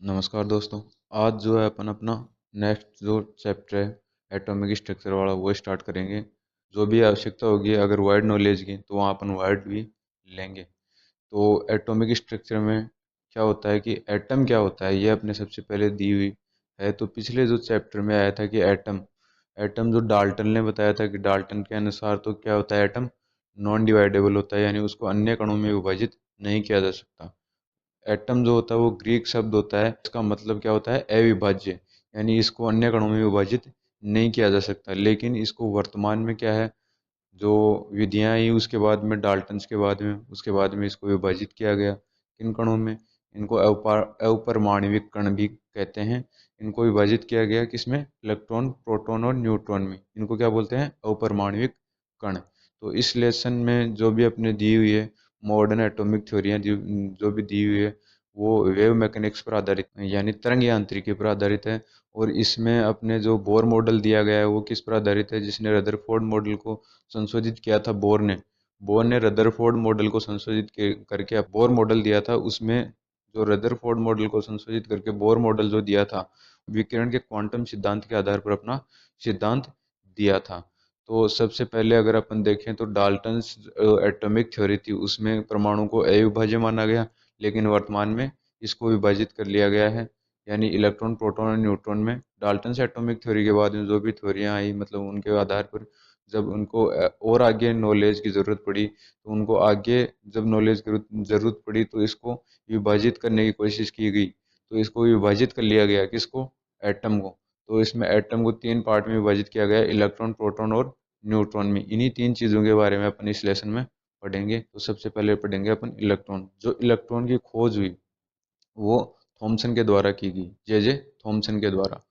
नमस्कार दोस्तों। आज जो है अपन अपना नेक्स्ट जो चैप्टर है एटॉमिक स्ट्रक्चर वाला वो स्टार्ट करेंगे। जो भी आवश्यकता होगी अगर वाइड नॉलेज की तो वहाँ अपन वाइड भी लेंगे। तो एटॉमिक स्ट्रक्चर में क्या होता है कि एटम क्या होता है ये अपने सबसे पहले दी हुई है। तो पिछले जो चैप्टर में आया था कि एटम एटम जो डाल्टन ने बताया था कि डाल्टन के अनुसार तो क्या होता है एटम नॉन डिवाइडेबल होता है, यानी उसको अन्य कणों में विभाजित नहीं किया जा सकता। एटम जो होता है वो ग्रीक शब्द होता है, इसका मतलब क्या होता है अविभाज्य, यानी इसको अन्य कणों में विभाजित नहीं किया जा सकता। लेकिन इसको वर्तमान में क्या है, जो विधियां आई उसके बाद में डाल्टन्स के बाद में उसके बाद में इसको विभाजित किया गया किन कणों में, इनको अपरमाणविक कण भी कहते हैं। इनको विभाजित किया गया किसमें, इलेक्ट्रॉन प्रोटॉन और न्यूट्रॉन में। इनको क्या बोलते हैं, अपरमाणविक कण। तो इस लेसन में जो भी अपने दी हुई है मॉडर्न एटॉमिक थ्योरियाँ जो भी दी हुई है वो वेव मैकेनिक्स पर आधारित यानी तरंग यांत्रिकी पर आधारित है। और इसमें अपने जो बोर मॉडल दिया गया है वो किस पर आधारित है, जिसने रदरफोर्ड मॉडल को संशोधित किया था बोर ने रदरफोर्ड मॉडल को करके बोर मॉडल दिया था। उसमें जो रदरफोर्ड मॉडल को संशोधित करके बोर मॉडल जो दिया था, विकिरण के क्वांटम सिद्धांत के आधार पर अपना सिद्धांत दिया था। तो सबसे पहले अगर अपन देखें तो डाल्टन्स एटॉमिक थ्योरी थी, उसमें परमाणु को अविभाज्य माना गया, लेकिन वर्तमान में इसको विभाजित कर लिया गया है, यानी इलेक्ट्रॉन प्रोटॉन और न्यूट्रॉन में। डाल्टन्स एटॉमिक थ्योरी के बाद में जो भी थ्योरियाँ आई, मतलब उनके आधार पर जब उनको और आगे नॉलेज की ज़रूरत पड़ी, तो उनको आगे जब नॉलेज की ज़रूरत पड़ी तो इसको विभाजित करने की कोशिश की गई। तो इसको विभाजित कर लिया गया किसको, एटम को। तो इसमें एटम को तीन पार्ट में विभाजित किया गया, इलेक्ट्रॉन प्रोटॉन और न्यूट्रॉन में। इन्हीं तीन चीज़ों के बारे में अपन इस लेसन में पढ़ेंगे। तो सबसे पहले पढ़ेंगे अपन इलेक्ट्रॉन। जो इलेक्ट्रॉन की खोज हुई वो थॉमसन के द्वारा की गई, जे थॉमसन के द्वारा।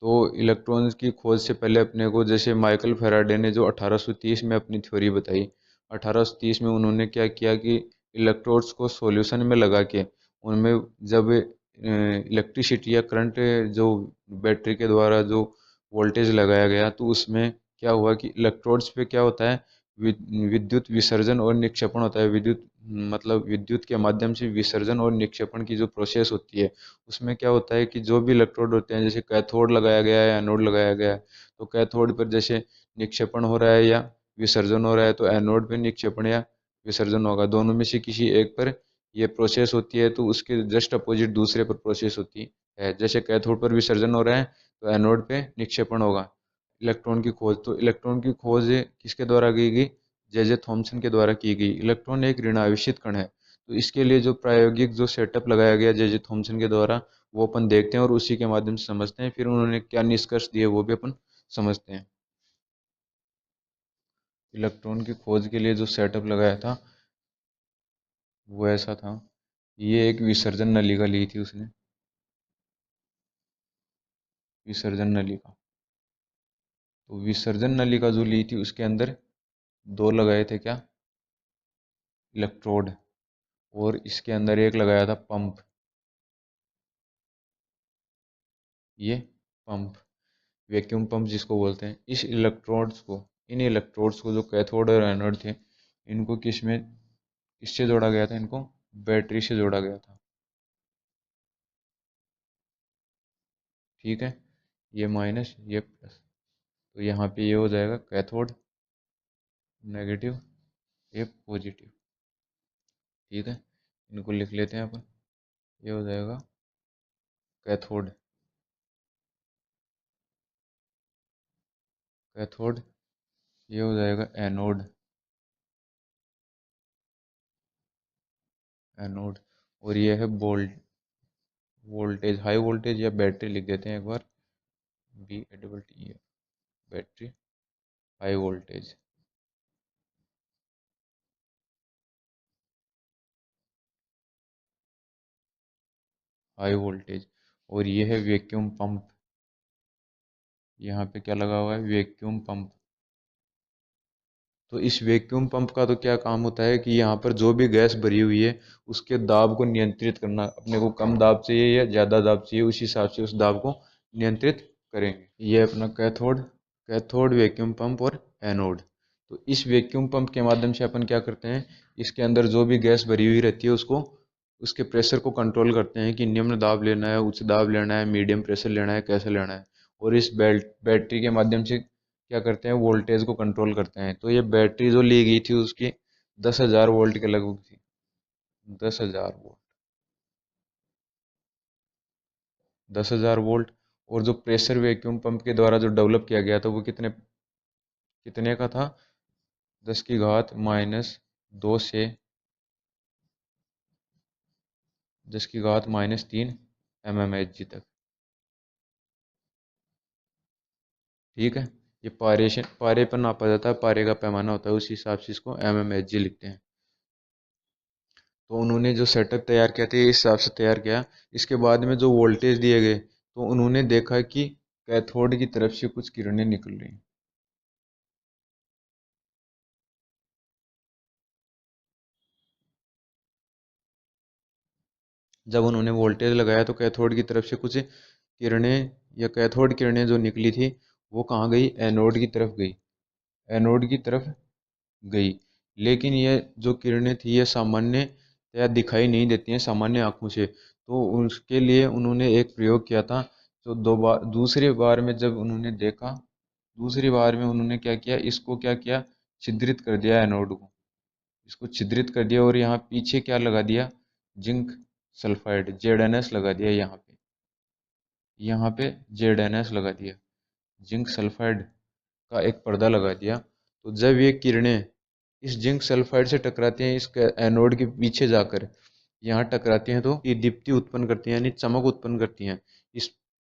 तो इलेक्ट्रॉन्स की खोज से पहले अपने को, जैसे माइकल फैराडे ने जो 1830 में अपनी थ्योरी बताई, 1830 में उन्होंने क्या किया कि इलेक्ट्रोड्स को सॉल्यूशन में लगा के उनमें जब इलेक्ट्रिसिटी या करंट जो बैटरी के द्वारा जो वोल्टेज लगाया गया, तो उसमें क्या हुआ कि इलेक्ट्रोड्स पे क्या होता है, विद्युत विसर्जन और निक्षेपण होता है। विद्युत मतलब विद्युत के माध्यम से विसर्जन और निक्षेपण की जो प्रोसेस होती है, उसमें क्या होता है कि जो भी इलेक्ट्रोड होते हैं, जैसे कैथोड लगाया गया है या एनोड लगाया गया है, तो कैथोड पर जैसे निक्षेपण हो रहा है या विसर्जन हो रहा है, तो एनोड पे निक्षेपण या विसर्जन होगा। दोनों में से किसी एक पर ये प्रोसेस होती है, तो उसके जस्ट अपोजिट दूसरे पर प्रोसेस होती है। जैसे कैथोड पर विसर्जन हो रहा है तो एनोड पे निक्षेपण होगा। इलेक्ट्रॉन की खोज, तो इलेक्ट्रॉन की खोज किसके द्वारा की गई, जे थॉमसन के द्वारा की गई। इलेक्ट्रॉन एक ऋणावेशित कण है, तो इसके लिए जो प्रायोगिक जो सेटअप लगाया गया जे थॉमसन के द्वारा, वो अपन देखते हैं और उसी के माध्यम से समझते हैं। फिर उन्होंने क्या निष्कर्ष दिए वो भी अपन समझते हैं। इलेक्ट्रॉन की खोज के लिए जो सेटअप लगाया था वो ऐसा था, ये एक विसर्जन नलिका ली थी उसने, विसर्जन नलिका। तो विसर्जन नलिका जो ली थी उसके अंदर दो लगाए थे क्या, इलेक्ट्रोड। और इसके अंदर एक लगाया था पंप, ये पंप, वैक्यूम पंप जिसको बोलते हैं। इन इलेक्ट्रोड्स को जो कैथोड और एनोड थे, इनको किससे जोड़ा गया था, इनको बैटरी से जोड़ा गया था। ठीक है, ये माइनस ये प्लस, तो यहाँ पे ये हो जाएगा कैथोड नेगेटिव, ये पॉजिटिव। ठीक है, इनको लिख लेते हैं अपन। ये हो जाएगा कैथोड, कैथोड। ये हो जाएगा एनोड, एनोड। और ये है वोल्टेज, हाई वोल्टेज या बैटरी लिख देते हैं एक बार, BATT, battery high voltage. High voltage. और ये है वैक्यूम पंप, यहाँ पे क्या लगा हुआ है, वैक्यूम पंप। तो इस वैक्यूम पंप का तो क्या काम होता है कि यहाँ पर जो भी गैस भरी हुई है उसके दाब को नियंत्रित करना। अपने को कम दाब चाहिए या ज़्यादा दाब चाहिए, उस हिसाब से उस दाब को नियंत्रित करेंगे। ये अपना कैथोड, कैथोड वैक्यूम पंप और एनोड। तो इस वैक्यूम पंप के माध्यम से अपन क्या करते हैं, इसके अंदर जो भी गैस भरी हुई रहती है उसको उसके प्रेशर को कंट्रोल करते हैं कि निम्न दाब लेना है, उच्च दाब लेना है, मीडियम प्रेशर लेना है, कैसे लेना है। और इस बैटरी के माध्यम से क्या करते हैं, वोल्टेज को कंट्रोल करते हैं। तो ये बैटरी जो ली गई थी उसकी 10,000 वोल्ट के लगभग थी। 10,000 वोल्ट, 10,000 वोल्ट। और जो प्रेशर वैक्यूम पंप के द्वारा जो डेवलप किया गया था वो कितने कितने का था, 10 की घात -2 से 10 की घात -3 mmHg तक। ठीक है, ये पारेशन पारे पर नापा जाता है, पारे का पैमाना होता है, उस हिसाब से इसको mmHg लिखते हैं। तो उन्होंने जो सेटअप तैयार किया था इस हिसाब से तैयार किया। इसके बाद में जो वोल्टेज दिए गए तो उन्होंने देखा कि कैथोड की तरफ से कुछ किरणें निकल रही। जब उन्होंने वोल्टेज लगाया तो कैथोड की तरफ से कुछ किरणें या कैथोड किरणें जो निकली थी वो कहाँ गई, एनोड की तरफ गई। एनोड की तरफ गई। लेकिन ये जो किरणें थी ये सामान्यतया दिखाई नहीं देती हैं सामान्य आंखों से। तो उसके लिए उन्होंने एक प्रयोग किया था। तो दूसरी बार में जब उन्होंने देखा, दूसरी बार में उन्होंने क्या किया, इसको क्या किया, छिद्रित कर दिया एनोड को। इसको छिद्रित कर दिया और यहाँ पीछे क्या लगा दिया, जिंक सल्फाइड जेड लगा दिया। यहाँ पे जेड लगा दिया, जिंक सल्फाइड का एक पर्दा लगा दिया। तो जब ये किरणें इस जिंक सल्फाइड से टकराती हैं, इस एनोड के पीछे जाकर यहाँ टकराती हैं, तो ये दीप्ति उत्पन्न करती हैं, यानी चमक उत्पन्न करती हैं।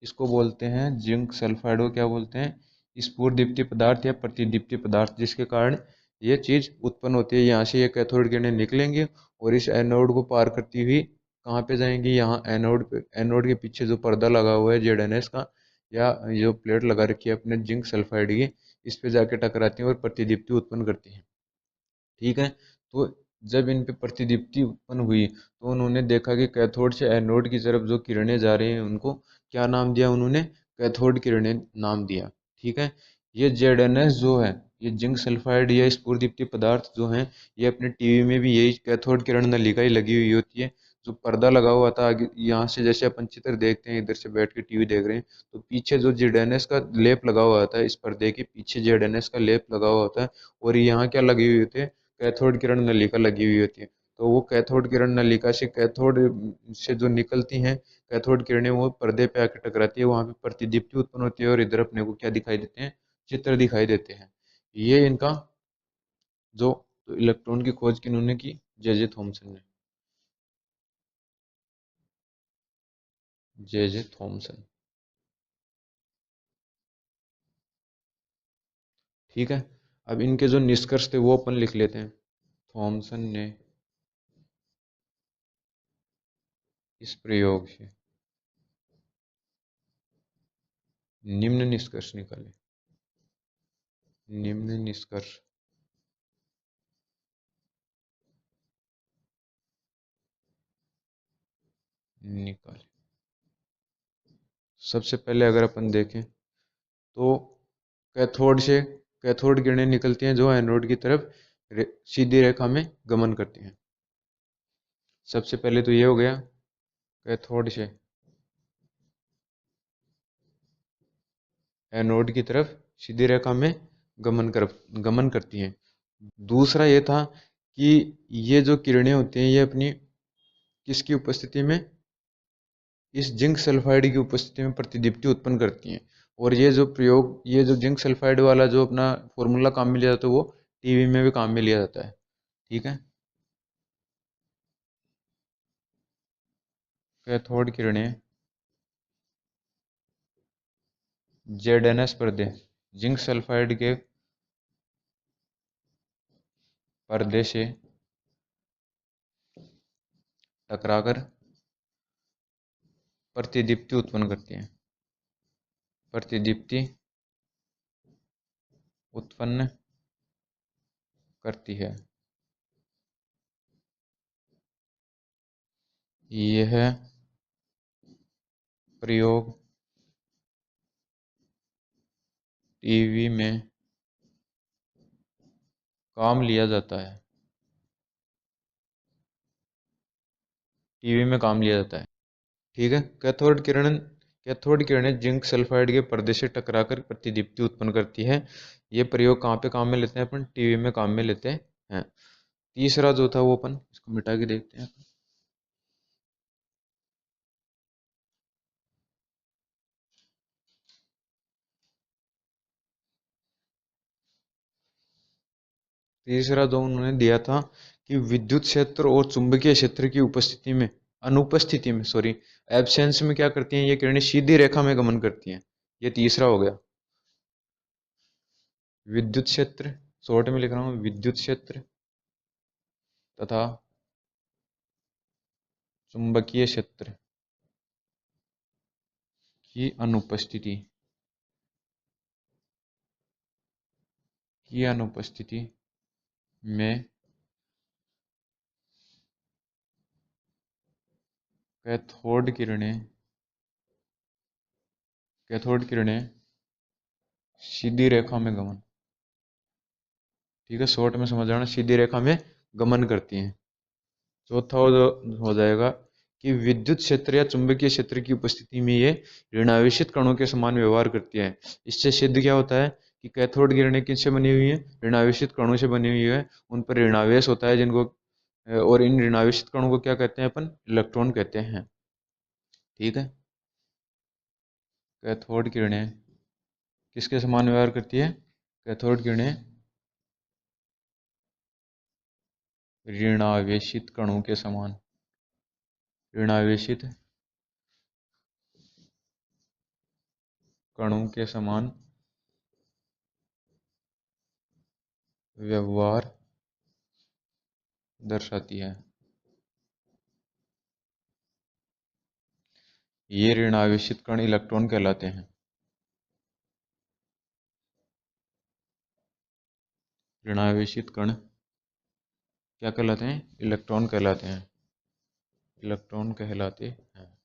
इसको बोलते हैं, जिंक सल्फाइड को क्या बोलते हैं, स्फुरदीप्ति पदार्थ या प्रतिदीप्ति पदार्थ, जिसके कारण ये चीज़ उत्पन्न होती है। यहाँ से ये कैथोड किरणें निकलेंगी और इस एनोड को पार करती हुई कहाँ पे जाएंगी, यहाँ एनोड पे, एनोड के पीछे जो पर्दा लगा हुआ है जेड का, या जो प्लेट लगा रखी है अपने जिंक सल्फाइड की, इस पे जाके टकराती हैं और प्रतिदीप्ति उत्पन्न करती हैं। ठीक है। तो जब इन पे प्रतिदीप्ति उत्पन्न हुई तो उन्होंने देखा कि कैथोड से एनोड की तरफ जो किरणें जा रही हैं उनको क्या नाम दिया, उन्होंने कैथोड किरणें नाम दिया। ठीक है। ये जेड जो है, ये जिंक सल्फाइड या स्फुरदीप्ति पदार्थ जो हैं, ये अपने टीवी में भी यही कैथोड किरण नलिका ही लगी हुई होती है। जो पर्दा लगा हुआ था आगे, यहाँ से जैसे अपन चित्र देखते हैं, इधर से बैठ के टीवी देख रहे हैं, तो पीछे जो जेड का लेप लगा हुआ था, इस पर्दे के पीछे जेड का लेप लगा हुआ होता है। और यहाँ क्या लगी हुई होती है, कैथोड किरण नलिका लगी हुई होती है। तो वो कैथोड किरण नलिका से कैथोड से जो निकलती हैं कैथोड किरणें, वो पर्दे पे आके टकराती है, वहां पे प्रतिदीप्ति उत्पन्न होती है और इधर अपने को क्या दिखाई देते हैं, चित्र दिखाई देते हैं। ये इनका जो इलेक्ट्रॉन की खोज किन्होंने की, जे जे थॉमसन ने, जे जे थॉमसन। ठीक है। अब इनके जो निष्कर्ष थे वो अपन लिख लेते हैं। थॉमसन ने इस प्रयोग से निम्न निष्कर्ष निकाले, निम्न निष्कर्ष निकाले। सबसे पहले अगर अपन देखें तो कैथोड किरणें निकलती हैं जो एनोड की तरफ सीधी रेखा में गमन करती हैं। सबसे पहले तो ये हो गया, कैथोड से एनोड की तरफ सीधी रेखा में गमन करती हैं। दूसरा ये था कि ये जो किरणें होती हैं ये अपनी किसकी उपस्थिति में, इस जिंक सल्फाइड की उपस्थिति में प्रतिदीप्ति उत्पन्न करती हैं। और ये जो जिंक सल्फाइड वाला जो अपना फॉर्मूला काम में लिया जाता है वो टीवी में भी काम में लिया जाता है। ठीक है। कैथोड किरणें जेड पर्दे, जिंक सल्फाइड के पर्दे से टकराकर प्रतिदीप्ति उत्पन्न करती हैं, प्रतिदीप्ति उत्पन्न करती है। यह प्रयोग टीवी में काम लिया जाता है। टीवी में काम लिया जाता है। ठीक है। कैथोड किरणें जिंक सल्फाइड के पर्दे से टकराकर प्रतिदीप्ति उत्पन्न करती है। ये प्रयोग कहाँ पे काम में लेते हैं अपन? टीवी में काम में लेते हैं। तीसरा जो था वो अपन इसको मिटा के देखते हैं। तीसरा जो उन्होंने दिया था कि विद्युत क्षेत्र और चुंबकीय क्षेत्र की उपस्थिति में, अनुपस्थिति में सॉरी, एब्सेंस में क्या करती हैं ये किरणें? सीधी रेखा में गमन करती हैं। ये तीसरा हो गया। विद्युत क्षेत्र, शॉर्ट में लिख रहा हूँ, विद्युत क्षेत्र तथा चुंबकीय क्षेत्र की अनुपस्थिति में कैथोड किरणें सीधी रेखा में गमन, ठीक है, शॉर्ट में समझ आना, सीधी रेखा में गमन करती हैं। चौथा हो जाएगा कि विद्युत क्षेत्र या चुंबकीय क्षेत्र की उपस्थिति में ये ऋणावेशित कणों के समान व्यवहार करती है। इससे सिद्ध क्या होता है कि कैथोड किरणें किससे बनी हुई है? ऋणावेशित कणों से बनी हुई है। उन पर ऋणावेश होता है जिनको, और इन ऋणावेशित कणों को क्या कहते हैं अपन? इलेक्ट्रॉन कहते हैं। ठीक है। कैथोड किरणें किसके समान व्यवहार करती है? कैथोड किरणें ऋणावेशित कणों के समान, ऋणावेशित कणों के समान व्यवहार दर्शाती है। ये ऋणावेशित कण इलेक्ट्रॉन कहलाते हैं। ऋणावेशित कण क्या कहलाते हैं? इलेक्ट्रॉन कहलाते हैं। इलेक्ट्रॉन कहलाते हैं।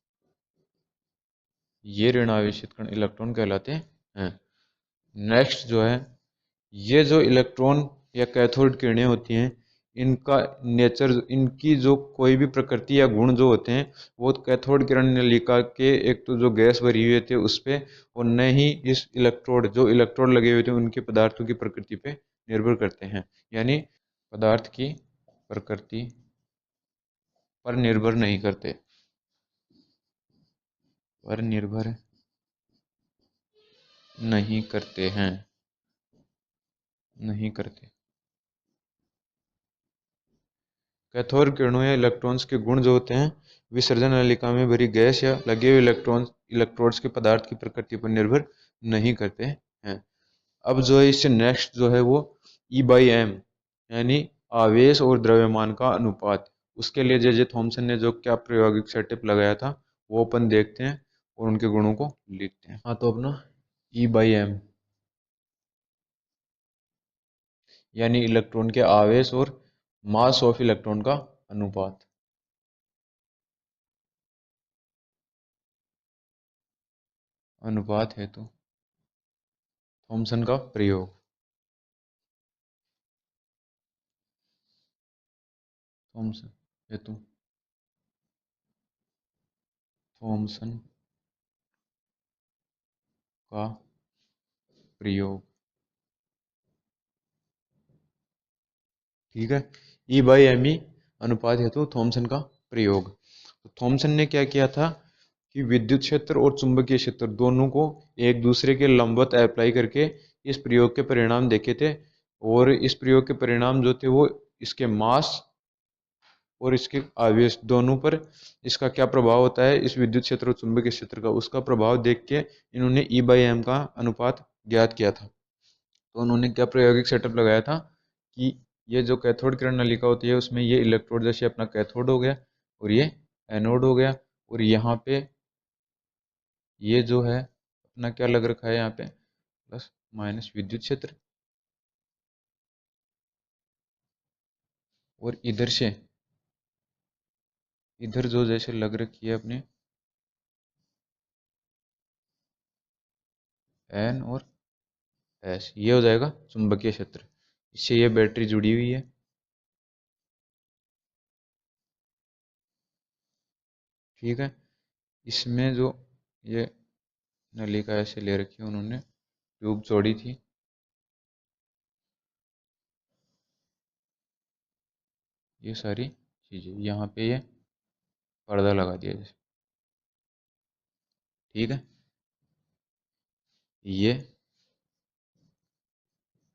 ये ऋणावेशित कण इलेक्ट्रॉन कहलाते हैं। नेक्स्ट जो है, ये जो इलेक्ट्रॉन या कैथोड किरणें होती हैं, इनका नेचर, इनकी जो कोई भी प्रकृति या गुण जो होते हैं, वो कैथोड किरण नलिका के एक तो जो गैस भरी हुई होती है उस पे, और न ही इस इलेक्ट्रोड, जो इलेक्ट्रोड लगे हुए थे उनके पदार्थों की प्रकृति पे निर्भर करते हैं। यानी पदार्थ की प्रकृति पर निर्भर नहीं करते, पर निर्भर नहीं करते हैं, नहीं करते। कैथोड किरणों या इलेक्ट्रॉन्स के गुण जो होते हैं, विसर्जन नलिका में भरी गैस या लगे हुए इलेक्ट्रोड्स के पदार्थ की प्रकृति पर निर्भर नहीं करते हैं। अब जो है इससे नेक्स्ट जो है वो E/m, यानी आवेश और द्रव्यमान का अनुपात, उसके लिए जे जे थॉमसन ने जो क्या प्रायोगिक सेटअप लगाया था वो अपन देखते हैं और उनके गुणों को लिखते हैं। हाँ, तो अपना E/m यानी इलेक्ट्रॉन के आवेश और मास ऑफ इलेक्ट्रॉन का अनुपात। अनुपात हेतु थॉमसन का प्रयोग। थॉमसन हेतु थॉमसन का प्रयोग। ठीक है। E/me अनुपात हेतु थॉमसन का प्रयोग। तो थॉमसन ने क्या किया था कि विद्युत क्षेत्र और चुंबकीय क्षेत्र दोनों को एक दूसरे के लंबवत अप्लाई करके इस प्रयोग के परिणाम देखे थे। और इस प्रयोग के परिणाम जो थे वो इसके मास और इसके आवेश दोनों पर इसका क्या प्रभाव होता है, इस विद्युत क्षेत्र और चुंबकीय क्षेत्र का, उसका प्रभाव देख के इन्होंने E/m का अनुपात ज्ञात किया था। तो उन्होंने क्या प्रायोगिक सेटअप लगाया था कि ये जो कैथोड किरण नलिका होती है उसमें ये इलेक्ट्रोड जैसे अपना कैथोड हो गया और ये एनोड हो गया, और यहाँ पे ये जो है अपना क्या लग रखा है यहाँ पे, प्लस माइनस विद्युत क्षेत्र, और इधर से इधर जो जैसे लग रखी है अपने एन और एस, ये हो जाएगा चुंबकीय क्षेत्र। इससे ये बैटरी जुड़ी हुई है, ठीक है। इसमें जो ये नलिका ऐसे ले रखी है उन्होंने, ट्यूब जोड़ी थी, ये सारी चीज़ें यहाँ पे ये पर्दा लगा दिया जैसे। ठीक है। ये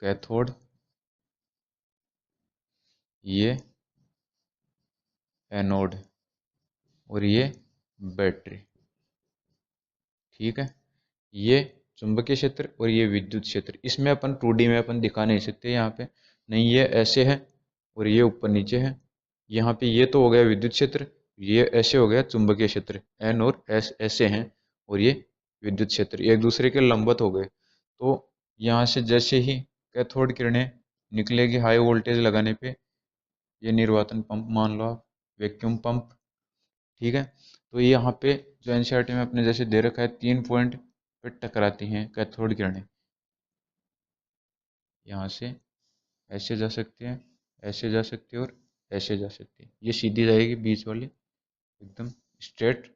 कैथोड, ये एनोड, और ये बैटरी। ठीक है। ये चुंबकीय क्षेत्र और ये विद्युत क्षेत्र। इसमें अपन 2D में अपन दिखा नहीं सकते यहाँ पे, नहीं ये ऐसे है और ये ऊपर नीचे है। यहाँ पे ये तो हो गया विद्युत क्षेत्र, ये ऐसे हो गया चुंबकीय क्षेत्र, एन और एस ऐसे हैं, और ये विद्युत क्षेत्र एक दूसरे के लंबवत हो गए। तो यहाँ से जैसे ही कैथोड किरणें निकलेगी हाई वोल्टेज लगाने पे, ये निर्वातन पंप मान लो आप, वैक्यूम पंप। ठीक है। तो ये यहाँ पे जो एनसीईआरटी में अपने जैसे दे रखा है 3 पॉइंट पे टकराती हैं कैथोड किरणें। यहाँ से ऐसे जा सकते हैं, ऐसे जा सकते हैं और ऐसे जा सकते हैं। ये सीधी जाएगी बीच वाली एकदम स्ट्रेट,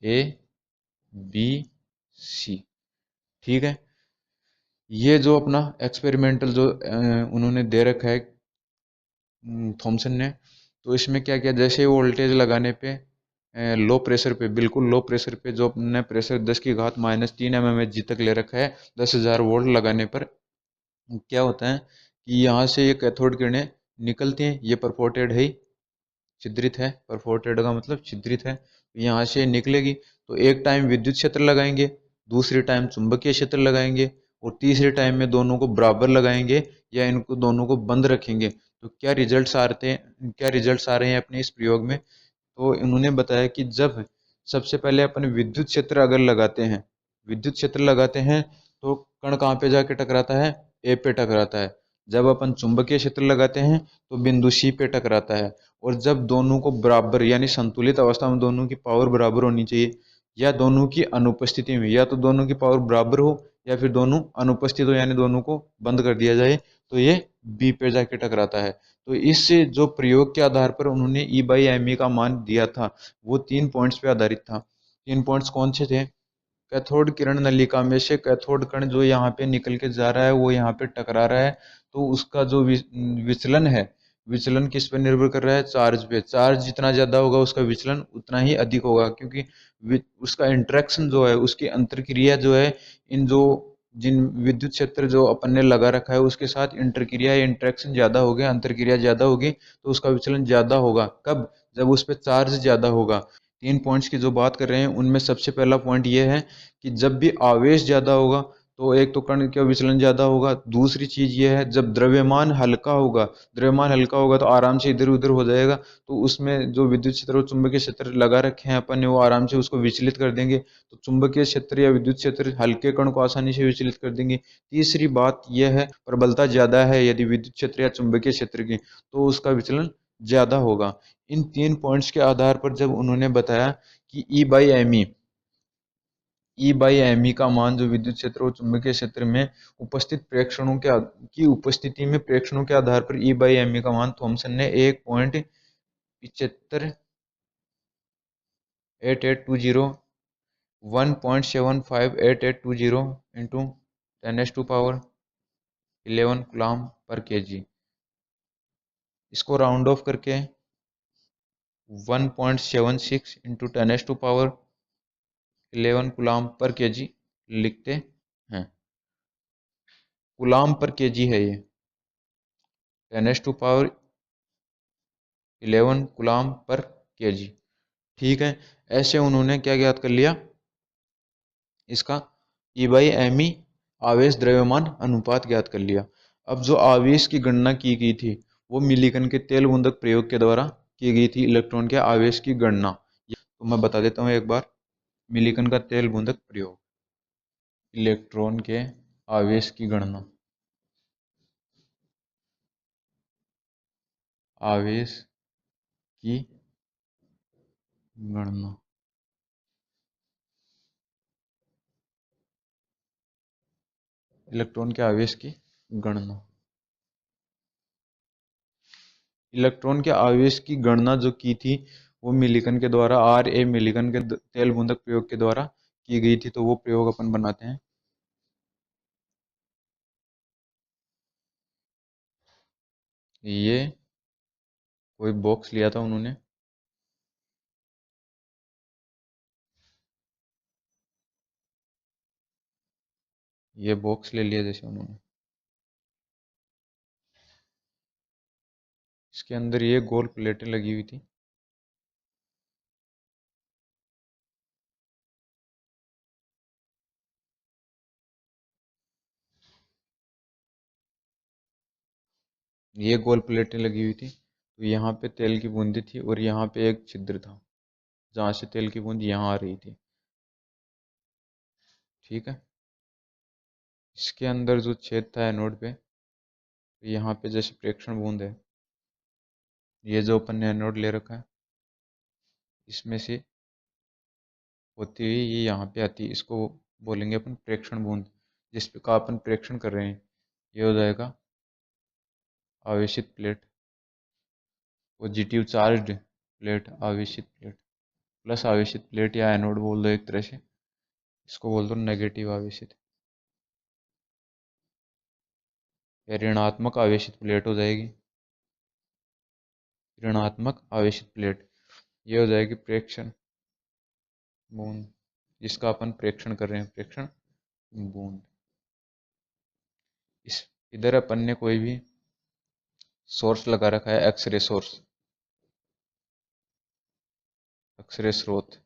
ए बी सी। ठीक है। ये जो अपना एक्सपेरिमेंटल जो उन्होंने दे रखा है थॉमसन ने, तो इसमें क्या किया, जैसे वोल्टेज लगाने पे लो प्रेशर पे, बिल्कुल लो प्रेशर पे, जो अपने प्रेशर 10⁻³ mmHg तक ले रखा है, 10,000 वोल्ट लगाने पर क्या होता है कि यहाँ से ये कैथोड किरणें निकलती हैं। ये परफोर्टेड है ही, छिद्रित है, परफोर्टेड का मतलब छिद्रित है। यहाँ से निकलेगी तो एक टाइम विद्युत क्षेत्र लगाएंगे, दूसरी टाइम चुंबकीय क्षेत्र लगाएंगे, और तीसरे टाइम में दोनों को बराबर लगाएंगे या इनको दोनों को बंद रखेंगे। तो क्या रिजल्ट्स आ रहे हैं, क्या रिजल्ट्स आ रहे हैं अपने इस प्रयोग में? तो उन्होंने बताया कि जब सबसे पहले अपन विद्युत क्षेत्र अगर लगाते हैं, विद्युत क्षेत्र लगाते हैं तो कण कहाँ पे जाके टकराता है, ए पे टकराता है। जब अपन चुंबकीय क्षेत्र लगाते हैं तो बिंदु सी पे टकराता है। और जब दोनों को बराबर यानी संतुलित अवस्था में, दोनों की पावर बराबर होनी चाहिए, या दोनों की अनुपस्थिति में, या तो दोनों की पावर बराबर हो या फिर दोनों अनुपस्थित हो यानी दोनों को बंद कर दिया जाए, तो ये बी पे जाके टकराता है। तो इस जो प्रयोग के आधार पर उन्होंने E/ME का मान दिया था, वो 3 पॉइंट्स पे आधारित था। 3 पॉइंट्स कौन से थे? कैथोड किरण नलिका में से कैथोड कण जो यहाँ पे निकल के जा रहा है, वो यहाँ पे टकरा रहा है, तो उसका जो विचलन है, विचलन किस पे निर्भर कर रहा है? चार्ज पे। चार्ज जितना ज्यादा होगा उसका विचलन उतना ही अधिक होगा, क्योंकि उसका इंटरेक्शन जो है, उसकी अंतरक्रिया जो है, इन जो जिन विद्युत क्षेत्र जो अपन ने लगा रखा है उसके साथ इंटरक्रिया या इंटरेक्शन ज्यादा हो गया, अंतरक्रिया ज्यादा होगी, तो उसका विचलन ज्यादा होगा। कब? जब उस पर चार्ज ज्यादा होगा। 3 पॉइंट्स की जो बात कर रहे हैं उनमें सबसे पहला पॉइंट ये है कि जब भी आवेश ज्यादा होगा तो एक तो कण का विचलन ज्यादा होगा, दूसरी चीज ये है जब द्रव्यमान हल्का होगा, द्रव्यमान हल्का होगा तो आराम से इधर उधर हो जाएगा, तो उसमें जो विद्युत क्षेत्र और चुंबकीय क्षेत्र लगा रखे हैं अपन ने, वो आराम से उसको विचलित कर देंगे। तो चुंबकीय क्षेत्र या विद्युत क्षेत्र हल्के कण को आसानी से विचलित कर देंगे। तीसरी बात यह है, प्रबलता ज्यादा है यदि विद्युत क्षेत्र या चुंबकीय क्षेत्र की, तो उसका विचलन ज्यादा होगा। इन 3 पॉइंट्स के आधार पर जब उन्होंने बताया कि E/ME का मान जो विद्युत क्षेत्र और चुंबकीय क्षेत्र में उपस्थित प्रेक्षणों के की उपस्थिति में प्रेक्षणों के आधार पर E/ME का मान थॉमसन ने 1.758820 1.758820 इंटू 10⁻11 कूलम पर केजी, इसको राउंड ऑफ करके 1.76 इंटू 10⁻11 कूलम पर केजी लिखते हैं। कूलम पर केजी है ये, 10⁻11 कूलम पर केजी। ठीक है। ऐसे उन्होंने क्या ज्ञात कर लिया, इसका E/ME आवेश द्रव्यमान अनुपात ज्ञात कर लिया। अब जो आवेश की गणना की गई थी वो मिलीकन के तेल बूंदक प्रयोग के द्वारा की गई थी, इलेक्ट्रॉन के आवेश की गणना। तो मैं बता देता हूँ एक बार, मिलीकन का तेल बूंदक प्रयोग, इलेक्ट्रॉन के आवेश की गणना, आवेश की गणना। इलेक्ट्रॉन के आवेश की गणना, इलेक्ट्रॉन के आवेश की गणना जो की थी वो मिलिकन के द्वारा, आर ए मिलिकन के तेल बूंदक प्रयोग के द्वारा की गई थी। तो वो प्रयोग अपन बनाते हैं। ये कोई बॉक्स लिया था उन्होंने, ये बॉक्स ले लिया जैसे उन्होंने, इसके अंदर ये गोल प्लेटें लगी हुई थी। ये गोल प्लेटें लगी हुई थी। तो यहाँ पे तेल की बूंदी थी और यहाँ पे एक छिद्र था जहाँ से तेल की बूंद यहाँ आ रही थी। ठीक है। इसके अंदर जो छेद था एनोड पे, तो यहाँ पे जैसे प्रेक्षण बूंद है, ये जो अपन ने एनोड ले रखा है, इसमें से होती हुई ये यहाँ पे आती है, इसको बोलेंगे अपन प्रेक्षण बूंद। जिस पे का अपन प्रेक्षण कर रहे हैं, ये हो जाएगा आवेशित प्लेट, पॉजिटिव चार्ज्ड प्लेट, आवेशित प्लेट, प्लस आवेशित प्लेट या एनोड बोल दो एक तरह से, इसको बोल दो नेगेटिव आवेशित या ऋणात्मक आवेशित प्लेट हो जाएगी। ऋणात्मक आवेशित प्लेट ये हो जाएगी प्रेक्षण बूंद, जिसका अपन प्रेक्षण कर रहे हैं, प्रेक्षण बूंद। इस इधर अपन ने कोई भी सोर्स लगा रखा है, एक्सरे सोर्स, एक्सरे स्रोत।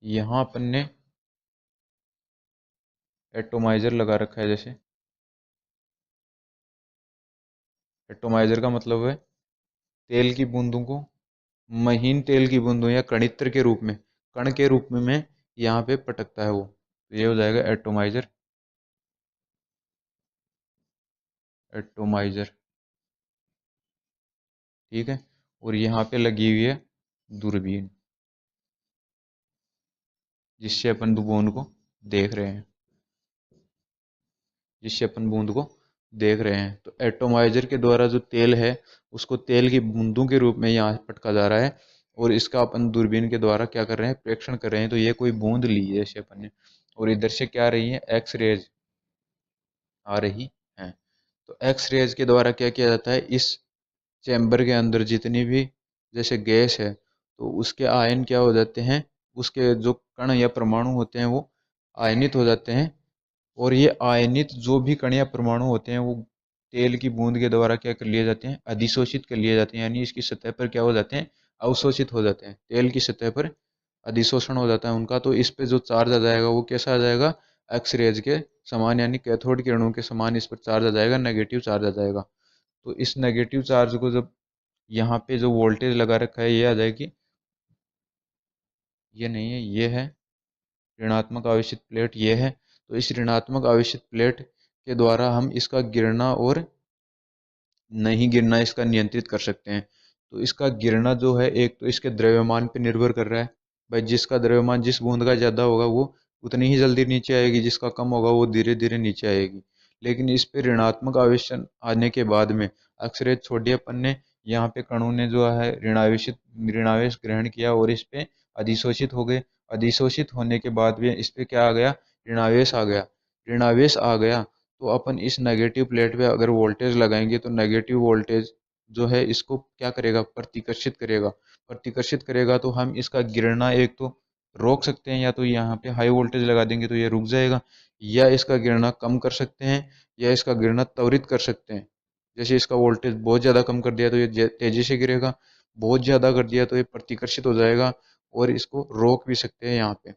यहाँ अपन ने एटोमाइजर लगा रखा है। जैसे एटोमाइजर का मतलब है तेल की बूंदों को, महीन तेल की बूंदों या कणित्र के रूप में, कण के रूप में यहाँ पे पटकता है वो, तो ये हो जाएगा एटोमाइजर। एटोमाइजर ठीक है। और यहाँ पे लगी हुई है दूरबीन, जिससे अपन बूंद को देख रहे हैं, जिससे अपन बूंद को देख रहे हैं। तो एटोमाइजर के द्वारा जो तेल है, उसको तेल की बूंदों के रूप में यहाँ पटका जा रहा है, और इसका अपन दूरबीन के द्वारा क्या कर रहे हैं, प्रेक्षण कर रहे हैं। तो ये कोई बूंद ली है जैसे अपन ने, और इधर से क्या आ रही है, एक्स रेज आ रही है। तो एक्स रेज के द्वारा क्या किया जाता है, इस चैम्बर के अंदर जितनी भी जैसे गैस है, तो उसके आयन क्या हो जाते हैं, उसके जो कण या परमाणु होते हैं वो आयनित हो जाते हैं। और ये आयनित जो भी कण या परमाणु होते हैं, वो तेल की बूंद के द्वारा क्या कर लिए जाते हैं, अधिशोषित कर लिए जाते हैं। यानी इसकी सतह पर क्या हो जाते हैं, अवशोषित हो जाते हैं। तेल की सतह पर अधिशोषण हो जाता है उनका। तो इस पे जो चार्ज आ जाएगा वो कैसा आ जाएगा, एक्स रेज के समान, यानी कैथोड किरणों के समान इस पर चार्ज आ जाएगा, नेगेटिव चार्ज आ जाएगा। तो इस नेगेटिव चार्ज को जब यहाँ पे जो वोल्टेज लगा रखा है, ये आ जाएगी, ये नहीं है, ये है ऋणात्मक आवेशित प्लेट, ये है। तो इस ऋणात्मक आवेशित प्लेट के द्वारा हम इसका गिरना और नहीं गिरना इसका नियंत्रित कर सकते हैं। तो इसका गिरना जो है, एक तो इसके द्रव्यमान पे निर्भर कर रहा है। भाई जिसका द्रव्यमान जिस बूंद का ज़्यादा होगा वो उतनी ही जल्दी नीचे आएगी, जिसका कम होगा वो धीरे धीरे नीचे आएगी। लेकिन इस पे ऋणात्मक आवेशन आने के बाद में अक्सर छोड़िए, अपन ने यहाँ पे कणों ने जो है ऋणावेश ग्रहण किया और इस पे अधिशोषित हो गए। अधिशोषित होने के बाद भी इस पे क्या आ गया, ऋणावेश आ गया। ऋणावेश आ गया तो अपन इस नेगेटिव प्लेट पे अगर वोल्टेज लगाएंगे, तो नेगेटिव वोल्टेज जो है इसको क्या करेगा, प्रतिकर्षित करेगा। प्रतिकर्षित करेगा तो हम इसका गिरना एक तो रोक सकते हैं, या तो यहाँ पे हाई वोल्टेज लगा देंगे तो ये रुक जाएगा, या इसका गिरना कम कर सकते हैं, या इसका गिरना त्वरित कर सकते हैं। जैसे इसका वोल्टेज बहुत ज़्यादा कम कर दिया तो ये तेजी से गिरेगा, बहुत ज़्यादा कर दिया तो ये प्रतिकर्षित हो जाएगा, और इसको रोक भी सकते हैं यहाँ पे।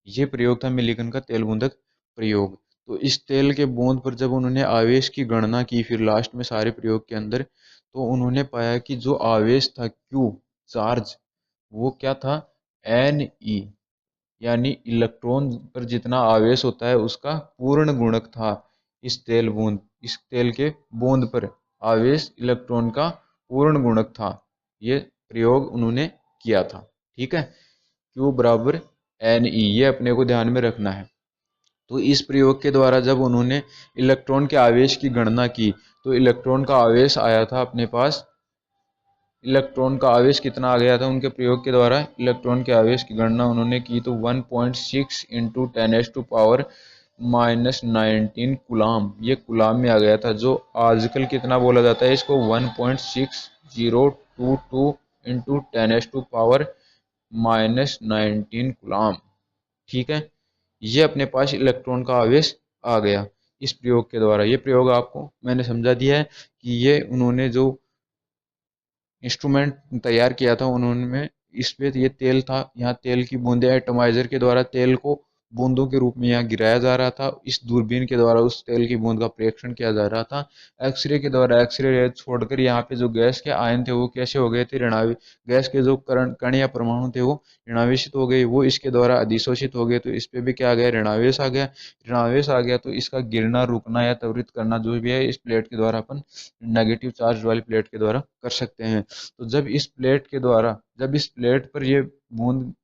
ये प्रयोग था मिलिकन का तेल बूंदक प्रयोग। तो इस तेल के बूंद पर जब उन्होंने आवेश की गणना की फिर लास्ट में सारे प्रयोग के अंदर, तो उन्होंने पाया कि जो आवेश था क्यू, चार्ज, वो क्या था, एन ई, यानी इलेक्ट्रॉन पर जितना आवेश होता है उसका पूर्ण गुणक था। इस तेल के बूंद पर आवेश इलेक्ट्रॉन का पूर्ण गुणक था। ये प्रयोग उन्होंने किया था। ठीक है। क्यू बराबर एन ई, ये अपने को ध्यान में रखना है। तो इस प्रयोग के द्वारा जब उन्होंने इलेक्ट्रॉन के आवेश की गणना की, तो इलेक्ट्रॉन का आवेश आया था अपने पास, इलेक्ट्रॉन का आवेश कितना आ गया था उनके प्रयोग के द्वारा, इलेक्ट्रॉन के आवेश की गणना उन्होंने की तो 1.6 इंटू 10⁻⁴ -19 कूलाम, ये कूलाम में आ गया था, जो आजकल कितना बोला जाता है इसको 1.6022 इंटू 10⁻⁻ -19 कूलाम। ठीक है, ये अपने पास इलेक्ट्रॉन का आवेश आ गया इस प्रयोग के द्वारा। ये प्रयोग आपको मैंने समझा दिया है कि ये उन्होंने जो इंस्ट्रूमेंट तैयार किया था उन्होंने, इस पे ये तेल था, यहाँ तेल की बूंदें एटमाइजर के द्वारा तेल को बूंदों के रूप में यहाँ गिराया जा रहा था, इस दूरबीन के द्वारा उस तेल की बूंद का प्रेक्षण किया जा रहा था, एक्सरे के द्वारा एक्सरे रे छोड़कर यहाँ पे जो गैस के आयन थे वो कैसे हो गए थे ऋणावेश, गैस के जो कण या परमाणु थे वो ऋणावेशित हो गए, वो इसके द्वारा अधिशोषित हो गए, तो इस पे भी क्या आ गया, ऋणावेश आ गया। ऋणावेश आ गया तो इसका गिरना रुकना या त्वरित करना जो भी है इस प्लेट के द्वारा अपन नेगेटिव चार्ज वाली प्लेट के द्वारा कर सकते हैं। तो जब इस प्लेट पर ये बूंद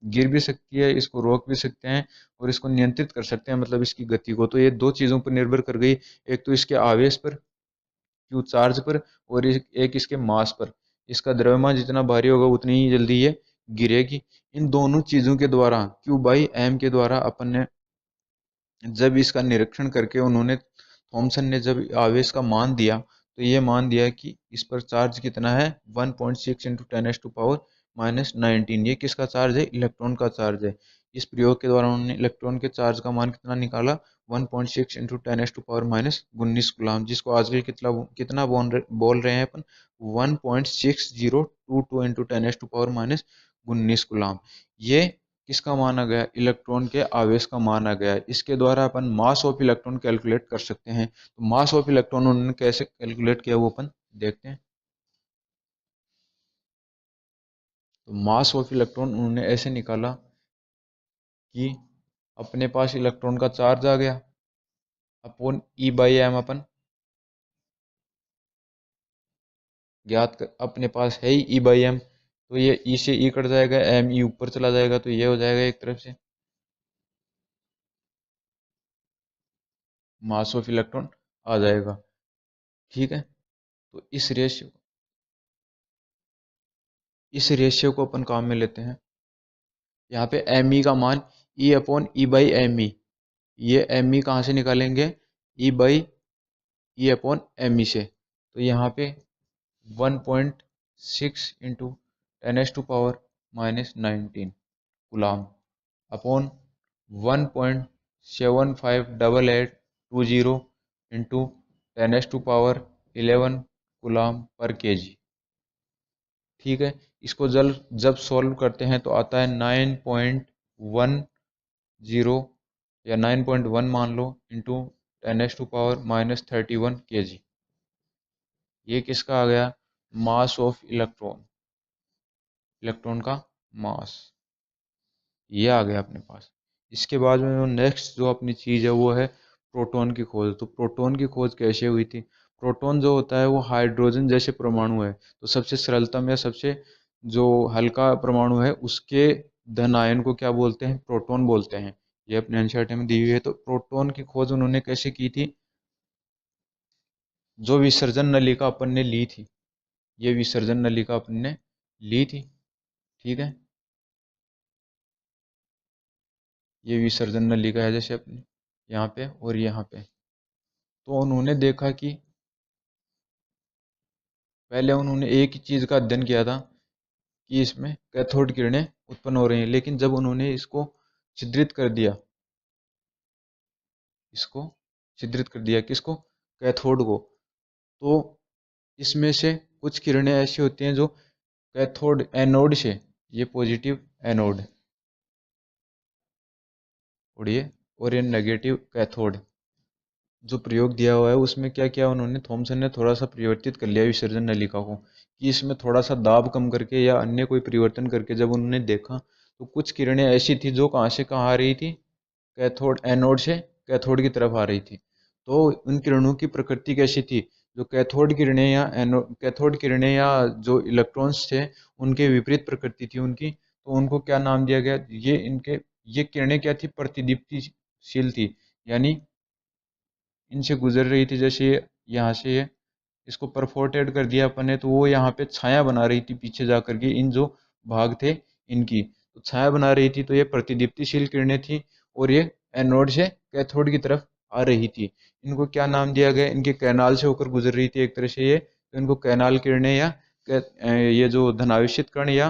गिर भी सकती है, इसको रोक भी सकते हैं और इसको नियंत्रित कर सकते हैं, मतलब इसकी गति को। तो ये दो चीज़ों पर निर्भर कर गई, एक तो इसके आवेश पर, क्यू चार्ज पर, और एक इसके मास पर। इसका द्रव्यमान जितना भारी होगा उतनी ही जल्दी ये गिरेगी। इन दोनों चीज़ों के द्वारा, क्यू बाई एम के द्वारा अपन ने जब इसका निरीक्षण करके उन्होंने, थॉमसन ने जब आवेश का मान दिया तो ये मान दिया कि इस पर चार्ज कितना है 1.6 इंटू 10⁻⁻⁻19, ये किसका चार्ज है, इलेक्ट्रॉन का चार्ज है। इस प्रयोग के द्वारा उन्होंने इलेक्ट्रॉन के चार्ज का मान कितना निकाला 1.6 इंटू 10⁻⁻19 गुलाम, जिसको आजकल कितना कितना बोल रहे हैं अपन 1.6022 इंटू 10⁻⁻19 गुलाम। ये किसका मान आ गया, इलेक्ट्रॉन के आवेश का मान आ गया। इसके द्वारा अपन मास ऑफ इलेक्ट्रॉन कैलकुलेट कर सकते हैं। तो मास ऑफ इलेक्ट्रॉन उन्होंने कैसे कैलकुलेट किया वो अपन देखते हैं। तो मास ऑफ इलेक्ट्रॉन उन्होंने ऐसे निकाला कि अपने पास इलेक्ट्रॉन का चार्ज आ गया अपॉन ई बाई एम, अपन अपने पास है ही ई बाई एम, तो ये ई से ई कट जाएगा, एम ई ऊपर चला जाएगा, तो ये हो जाएगा एक तरफ से मास ऑफ इलेक्ट्रॉन आ जाएगा। ठीक है, तो इस रेशियो को अपन काम में लेते हैं। यहाँ पे एम ई का मान E upon E by M E, ये एम ई कहाँ से निकालेंगे, E by E upon M E से। तो यहाँ पे 1.6 into 10⁻⁻⁻19 coulomb upon 1.758820 into 10⁻11 coulomb पर केजी। ठीक है, इसको जब सॉल्व करते हैं तो आता है 9.10 या 9.1 मान लो इंटू 10⁻⁻31 kg। ये किसका आ गया, मास ऑफ इलेक्ट्रॉन, इलेक्ट्रॉन का मास, ये आ गया अपने पास। इसके बाद में नेक्स्ट जो अपनी चीज़ है वो है प्रोटॉन की खोज। तो प्रोटॉन की खोज कैसे हुई थी, प्रोटॉन जो होता है वो हाइड्रोजन जैसे परमाणु है, तो सबसे सरलतम या सबसे जो हल्का परमाणु है उसके धन आयन को क्या बोलते हैं, प्रोटॉन बोलते हैं। ये अपने एनसीईआरटी में दी हुई है। तो प्रोटॉन की खोज उन्होंने कैसे की थी, जो विसर्जन नलिका अपन ने ली थी, ये विसर्जन नलिका अपन ने ली थी। ठीक है, ये विसर्जन नलिका है जैसे अपनी यहाँ पे और यहाँ पे। तो उन्होंने देखा कि पहले उन्होंने एक ही चीज़ का अध्ययन किया था कि इसमें कैथोड किरणें उत्पन्न हो रही हैं, लेकिन जब उन्होंने छिद्रित कर दिया इसको छिद्रित कर दिया किसको, कैथोड को, तो इसमें से कुछ किरणें ऐसी होती हैं जो कैथोड एनोड से, ये पॉजिटिव एनोड और ये नेगेटिव कैथोड, जो प्रयोग दिया हुआ है उसमें क्या किया उन्होंने, थॉमसन ने थोड़ा सा परिवर्तित कर लिया विसर्जन नलिका को, कि इसमें थोड़ा सा दाब कम करके या अन्य कोई परिवर्तन करके जब उन्होंने देखा तो कुछ किरणें ऐसी थी जो कहाँ से कहाँ आ रही थी, कैथोड एनोड से कैथोड की तरफ आ रही थी। तो उन किरणों की प्रकृति कैसी थी, जो कैथोड किरणें या जो इलेक्ट्रॉन्स थे उनके विपरीत प्रकृति थी उनकी, तो उनको क्या नाम दिया गया, ये किरणें क्या थी, प्रतिदीप्तिशील थी, यानी इनसे गुजर रही थी जैसे यहाँ से ये इसको परफोर्टेड कर दिया अपन ने, तो वो यहाँ पे छाया बना रही थी पीछे जा करके, इन जो भाग थे इनकी, तो छाया बना रही थी, तो ये प्रतिदीप्तिशील किरणें थी और ये एनोड से कैथोड की तरफ आ रही थी। इनको क्या नाम दिया गया, इनके कैनाल से होकर गुजर रही थी एक तरह से ये, तो इनको कैनाल किरणें या ये जो धनावेशित कण या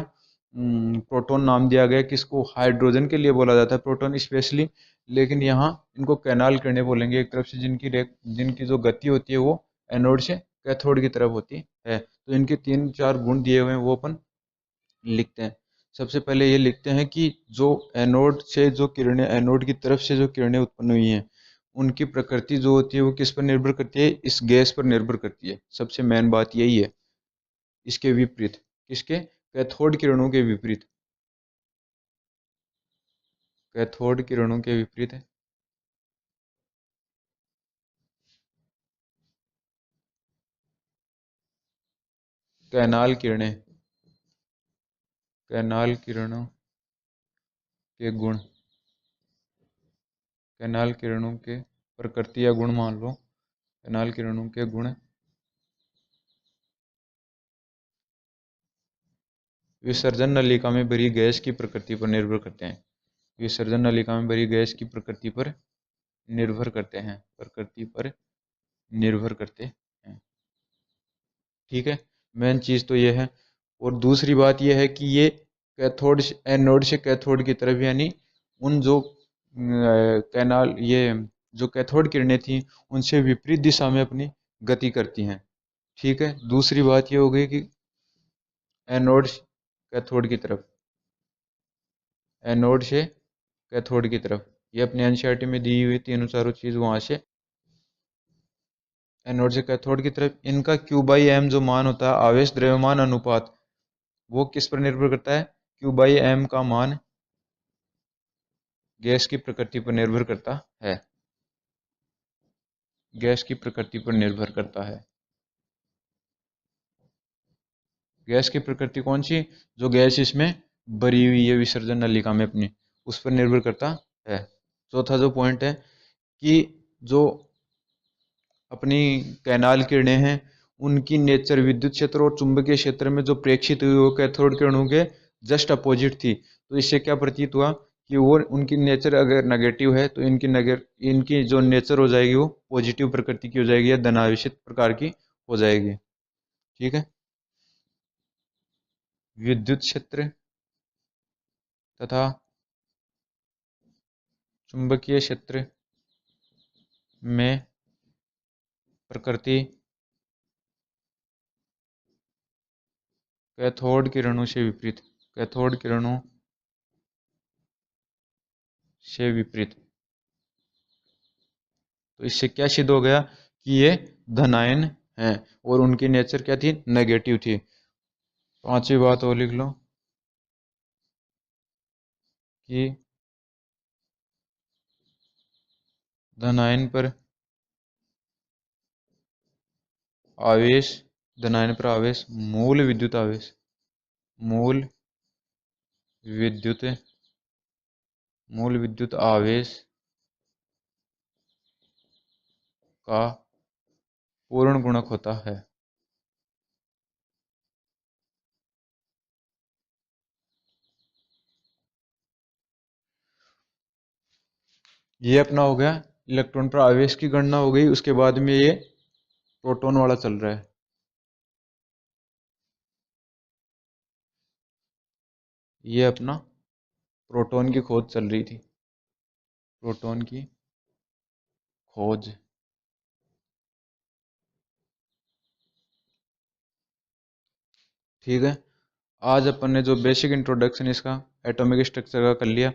प्रोटॉन नाम दिया गया। किसको, हाइड्रोजन के लिए बोला जाता है प्रोटॉन स्पेशली, लेकिन यहाँ इनको कैनाल किरणें बोलेंगे एक तरफ से, जिनकी जो गति होती है वो एनोड से कैथोड की तरफ होती है। तो इनके 3-4 गुण दिए हुए हैं, वो अपन लिखते हैं। सबसे पहले ये लिखते हैं कि जो एनोड से जो किरणें, एनोड की तरफ से जो किरणें उत्पन्न हुई हैं, उनकी प्रकृति जो होती है वो किस पर निर्भर करती है, इस गैस पर निर्भर करती है। सबसे मेन बात यही है। इसके विपरीत, किसके, कैथोड किरणों के विपरीत, कैथोड किरणों के विपरीत है कैनाल किरणें, कैनाल किरणों के गुण, कैनाल किरणों के प्रकृति या गुण मान लो, कैनाल किरणों के गुण विसर्जन नलिका में भरी गैस की प्रकृति पर निर्भर करते हैं। विसर्जन नलिका में भरी गैस की प्रकृति पर निर्भर करते हैं, प्रकृति पर निर्भर करते हैं। ठीक है, मेन चीज़ तो ये है। और दूसरी बात ये है कि ये कैथोड, एनोड से कैथोड की तरफ, यानी उन जो कैनाल, ये जो कैथोड किरणें थी उनसे विपरीत दिशा में अपनी गति करती हैं। ठीक है, दूसरी बात ये हो गई कि एनोड कैथोड की तरफ, एनोड से कैथोड की तरफ, ये अपने एनसीईआरटी में दी हुई तीनों चारों चीज़ वहाँ से एनोड से कैथोड की तरफ, इनका क्यू बाई एम जो मान होता है, आवेश द्रव्यमान अनुपात, वो किस पर निर्भर करता है, क्यू बाई एम का मान गैस की प्रकृति पर निर्भर करता है, गैस की प्रकृति पर निर्भर करता है। गैस की प्रकृति कौन सी, जो गैस इसमें भरी हुई है विसर्जन नलिका में अपनी, उस पर निर्भर करता है। चौथा जो पॉइंट है कि जो अपनी कैनाल किरणें हैं, उनकी नेचर विद्युत क्षेत्र और चुंबकीय क्षेत्र में जो प्रेक्षित हुई वो कैथोड किरणों के जस्ट अपोजिट थी। तो इससे क्या प्रतीत हुआ कि वो, उनकी नेचर अगर नेगेटिव है तो इनकी जो नेचर हो जाएगी वो पॉजिटिव प्रकृति की हो जाएगी या धनावेशित प्रकार की हो जाएगी। ठीक है, विद्युत क्षेत्र तथा चुंबकीय क्षेत्र में प्रकृति कैथोड किरणों से विपरीत, कैथोड किरणों से विपरीत। तो इससे क्या सिद्ध हो गया कि ये धनायन हैं और उनकी नेचर क्या थी, नेगेटिव थी। पांचवी बात और लिख लो कि धनायन पर आवेश, धनायन पर आवेश मूल विद्युत आवेश, मूल विद्युत, मूल विद्युत आवेश का पूर्ण गुणक होता है। ये अपना हो गया, इलेक्ट्रॉन पर आवेश की गणना हो गई। उसके बाद में ये प्रोटॉन वाला चल रहा है। ये अपना प्रोटॉन की खोज चल रही थी, प्रोटॉन की खोज। ठीक है, आज अपन ने जो बेसिक इंट्रोडक्शन इसका एटॉमिक स्ट्रक्चर का कर लिया।